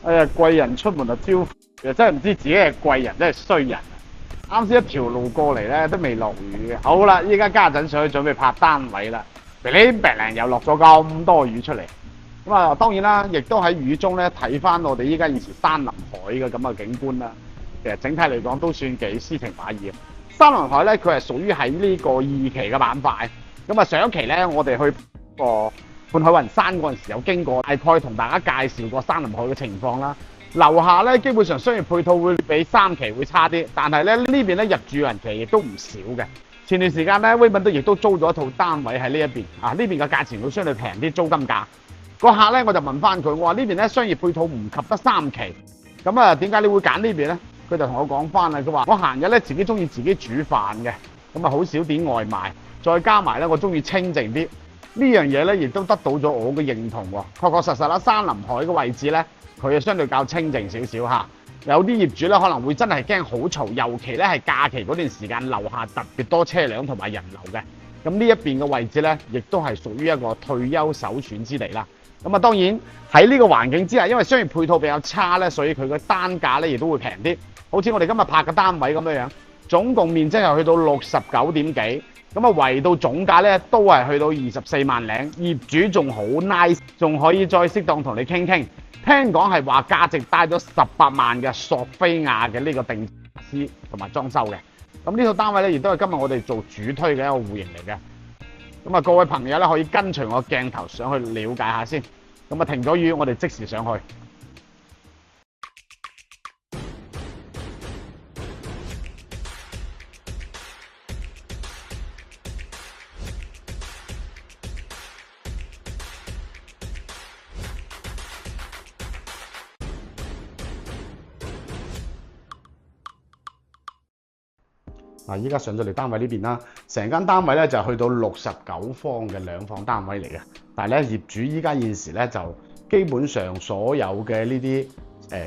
哎呀，貴人出門就招呼，真係唔知自己係貴人，真係衰人。啱先一條路過嚟咧，都未落雨嘅。好啦，依家家陣上去準備拍單位啦，噼哩啪啦又落咗咁多雨出嚟。咁啊，當然啦，亦都喺雨中咧睇翻我哋依家現時山林海嘅咁嘅景觀啦。其實整體嚟講都算幾詩情畫意。山林海咧，佢係屬於喺呢個二期嘅板塊。咁啊，上一期咧我哋去個半海雲山嗰陣時有經過，大概同大家介紹過山林海嘅情況啦。樓下咧基本上商業配套會比三期會差啲，但係咧呢邊咧入住人期亦都唔少嘅。前段時間咧，威敏都亦都租咗一套單位喺呢一邊，呢邊嘅價錢會相對平啲，租金價。個客咧我就問翻佢，我話呢邊咧商業配套唔及得三期，咁啊點解你會揀呢邊咧？佢就同我講翻啦，佢話我閒日咧自己中意自己煮飯嘅，咁啊好少點外賣，再加埋咧我中意清靜啲。呢樣嘢咧亦都得到咗我嘅認同喎，確確實實啦，山林海嘅位置咧，佢係相對較清靜少少嚇。有啲業主咧可能會真係驚好嘈，尤其咧係假期嗰段時間，樓下特別多車輛同埋人流嘅。咁呢一邊嘅位置咧，亦都係屬於一個退休首選之地啦。咁啊，當然喺呢個環境之下，因為商業配套比較差咧，所以佢嘅單價咧亦都會平啲。好似我哋今日拍嘅單位咁樣樣，總共面積係去到69點幾。咁啊，圍到總價咧都係去到24萬零，業主仲好 nice， 仲可以再適當同你傾傾。聽講係話價值帶咗18萬嘅索菲亞嘅呢個定師同埋裝修嘅。咁呢套單位咧亦都係今日我哋做主推嘅一個戶型嚟嘅。咁啊，各位朋友咧可以跟隨我鏡頭上去了解下先。咁啊，停咗雨，我哋即時上去。依家上咗嚟單位呢邊啦，成間單位咧就去到69方嘅兩房單位嚟嘅，但係咧業主依家現時咧就基本上所有嘅呢啲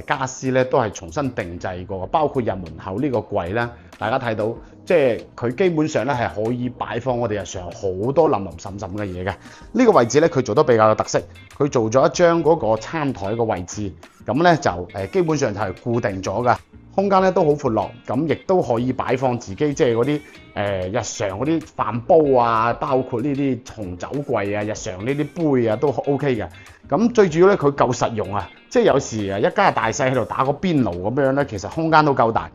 傢俬咧都係重新定製過，包括入門口呢個櫃咧，大家睇到即係佢基本上咧係可以擺放我哋日常好多林林滲滲嘅嘢嘅。呢個位置咧佢做得比較有特色，佢做咗一張嗰個餐台嘅位置，咁咧就基本上就係固定咗㗎。空間咧都好闊落，咁亦都可以擺放自己即係嗰啲日常嗰啲飯煲啊，包括呢啲紅酒櫃啊、日常呢啲杯啊都 OK 嘅。咁最主要咧佢夠實用啊，即係有時啊一家大細喺度打個邊爐咁樣咧，其實空間都夠大。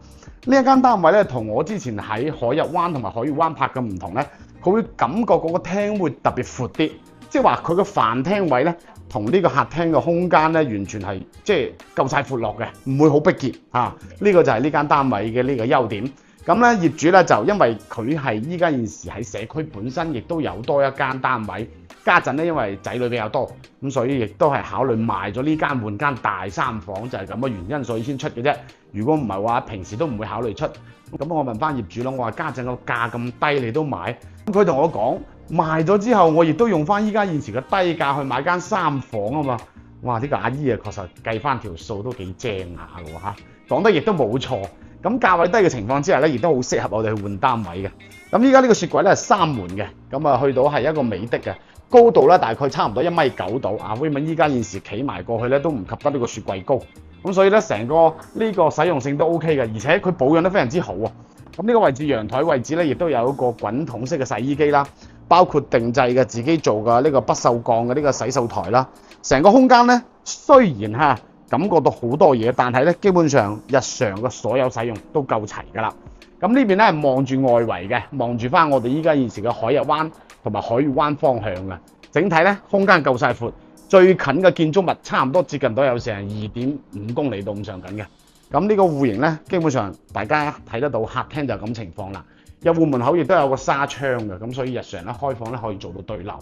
呢一間單位咧同我之前喺海逸灣同埋海悅灣拍嘅唔同咧，佢會感覺嗰個廳會特別闊啲，即係話佢個飯廳位咧。同呢個客廳嘅空間咧，完全係即係夠晒闊落嘅，唔會好逼結嚇。呢個就係呢間單位嘅呢個優點。咁咧業主咧就因為佢係依家現時喺社區本身亦都有多一間單位，家陣咧因為仔女比較多，咁所以亦都係考慮賣咗呢間換間大三房，就係咁嘅原因，所以先出嘅啫。如果唔係話，平時都唔會考慮出。咁我問翻業主咯，我話家陣個價咁低，你都買？咁佢同我講。賣咗之後，我亦都用翻依家現時嘅低價去買間三房啊嘛！哇！呢個阿姨啊，確實計翻條數都幾正下嘅喎嚇，講得亦都冇錯。咁價位低嘅情況之下咧，亦都好適合我哋去換單位嘅。咁依家呢個雪櫃咧係3門嘅，咁啊去到係一個美的嘅高度咧，大概差唔多1.9米度啊。威敏依家現時企埋過去咧，都唔及得呢個雪櫃高。咁所以咧，成個呢個使用性都 OK 嘅，而且佢保養得非常之好啊。咁呢個位置陽台位置咧，亦都有一個滾筒式嘅洗衣機啦。包括定製嘅自己做嘅呢個不鏽鋼嘅呢個洗手台啦，成個空間咧雖然感覺到好多嘢，但係咧基本上日常嘅所有使用都夠齊㗎啦。咁呢邊咧係望住外圍嘅，望住翻我哋依家現時嘅海逸灣同埋海悅灣方向嘅，整體咧空間夠晒闊，最近嘅建築物差唔多接近到有成2.5公里到咁上緊嘅。咁呢個戶型咧基本上大家睇得到，客廳就咁情況啦。入戶門口亦都有個紗窗嘅，咁所以日常咧開放咧可以做到對流。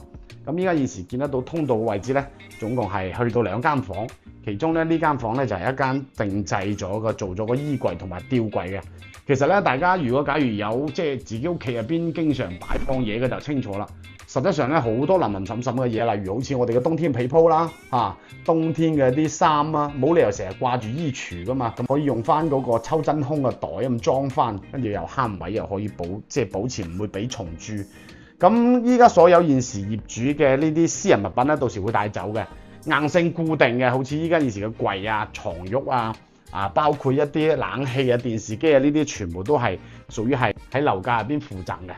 咁依家現時見得到通道位置咧，總共係去到2間房，其中咧呢間房咧就係一間定製咗嘅，做咗個衣櫃同埋吊櫃嘅。其實咧，大家如果假如有即係自己屋企入邊經常擺放嘢嘅就清楚啦。實質上咧好多林林滲滲嘅嘢，例如好似我哋嘅冬天被鋪啦，冬天嘅啲衫啊，冇理由成日掛住衣櫥噶嘛，咁可以用翻嗰個抽真空嘅袋咁裝翻，跟住又慳位又可以保持唔會俾蟲蛀。咁依家所有現時業主嘅呢啲私人物品咧，到時會帶走嘅。硬性固定嘅，好似依家現時嘅櫃啊、床褥啊。包括一啲冷氣啊、電視機啊，呢啲全部都係屬於係喺樓價入邊附贈嘅。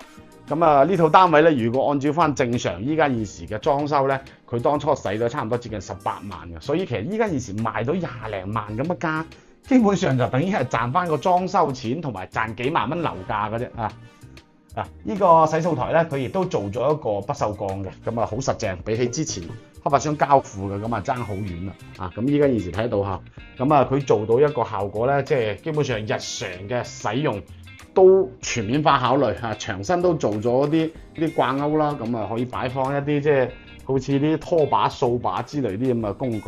咁啊，呢套單位咧，如果按照翻正常依家現時嘅裝修咧，佢當初使咗差唔多接近18萬嘅，所以其實依家現時賣到20零萬咁嘅價，基本上就等於係賺翻個裝修錢同埋賺幾萬蚊樓價嘅啫呢個洗掃台咧，佢亦都做咗一個不鏽鋼嘅，咁啊好實淨，比起之前開發商交付嘅咁啊爭好遠啦咁依家現時睇到嚇，咁啊佢做到一個效果咧，即係基本上日常嘅使用都全面化考慮牆身都做咗啲掛鈎啦，咁啊可以擺放一啲即係好似啲拖把、掃把之類啲咁嘅工具。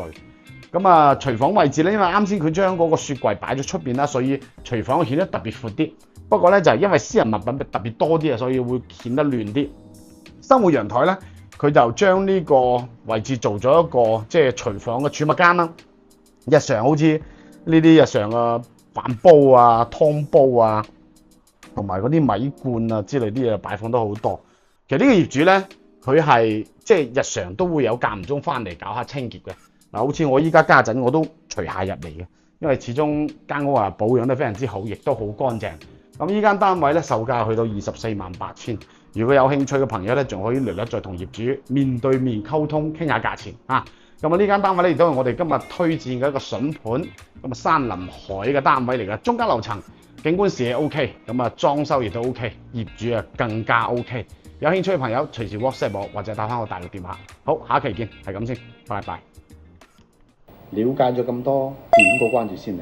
咁啊廚房位置咧，因為啱先佢將嗰個雪櫃擺咗出邊啦，所以廚房顯得特別闊啲。不過咧就係因為私人物品特別多啲啊，所以會顯得亂啲。生活陽台咧，佢就將呢個位置做咗一個即係廚房嘅儲物間啦。日常好似呢啲日常嘅飯煲啊、湯煲啊，同埋嗰啲米罐啊之類啲嘢擺放得好多。其實呢個業主咧，佢係即係日常都會有間唔中翻嚟搞下清潔嘅。好似我依家家陣我都除下入嚟嘅，因為始終間屋保養得非常之好，亦都好乾淨。咁依間單位咧售價去到248000，如果有興趣嘅朋友咧，仲可以略略再同業主面對面溝通傾下價錢咁呢間單位咧亦都係我哋今日推薦嘅一個筍盤，咁山臨海嘅單位嚟嘅，中間樓層，景觀視野 OK，裝修亦都 OK， 業主更加 OK。有興趣嘅朋友隨時 WhatsApp 我或者打翻我大陸電話。好，下期見，係咁先，拜拜。了解咗咁多，點個關注先嚟。